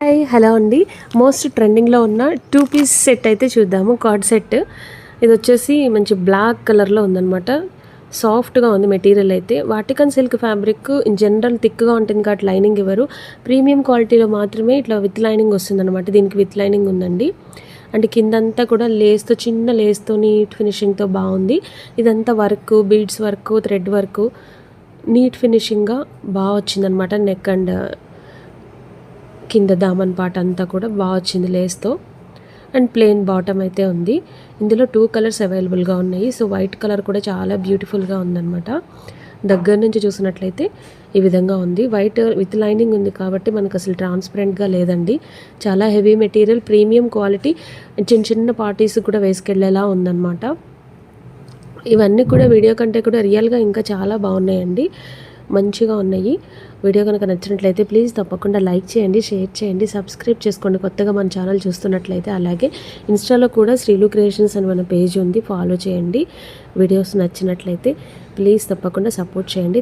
Hi hello అండి. Most ట్రెండింగ్లో ఉన్న 2 పీస్ సెట్ అయితే చూద్దాము. కార్డ్ సెట్ ఇది వచ్చేసి మంచి బ్లాక్ కలర్లో ఉందన్నమాట. సాఫ్ట్గా ఉంది మెటీరియల్ అయితే. Vatican silk fabric in general థిక్గా ఉంటుంది కాబట్టి లైనింగ్ ఇవ్వరు. ప్రీమియం క్వాలిటీలో మాత్రమే ఇట్లా విత్ లైనింగ్ వస్తుందన్నమాట. దీనికి విత్ లైనింగ్ ఉందండి. అంటే కిందంతా కూడా లేస్తో చిన్న లేస్తో నీట్ ఫినిషింగ్తో బాగుంది. ఇదంతా work, beads work, thread work neat ఫినిషింగ్గా బాగా వచ్చిందనమాట. నెక్ అండ్ కింద దామన్ పార్ట్ అంతా కూడా బాగా వచ్చింది లేస్తో. అండ్ ప్లెయిన్ బాటమ్ అయితే ఉంది. ఇందులో 2 కలర్స్ అవైలబుల్గా ఉన్నాయి. సో వైట్ కలర్ కూడా చాలా బ్యూటిఫుల్గా ఉందన్నమాట. దగ్గర నుంచి చూసినట్లయితే ఈ విధంగా ఉంది. వైట్ విత్ లైనింగ్ ఉంది కాబట్టి మనకు అసలు ట్రాన్స్పరెంట్గా లేదండి. చాలా హెవీ మెటీరియల్, ప్రీమియం క్వాలిటీ, చిన్న చిన్న పార్టీస్ కూడా వేసుకెళ్ళేలా ఉందన్నమాట. ఇవన్నీ కూడా వీడియో కంటే కూడా రియల్గా ఇంకా చాలా బాగున్నాయండి. మంచిగా ఉన్నాయి. వీడియో కనుక నచ్చినట్లయితే ప్లీజ్ తప్పకుండా లైక్ చేయండి, షేర్ చేయండి, సబ్స్క్రైబ్ చేసుకోండి కొత్తగా మన ఛానల్ చూస్తున్నట్లయితే. అలాగే ఇన్స్టాలో కూడా శ్రీలు క్రియేషన్స్ అని మన పేజ్ ఉంది, ఫాలో చేయండి. వీడియోస్ నచ్చినట్లయితే ప్లీజ్ తప్పకుండా సపోర్ట్ చేయండి.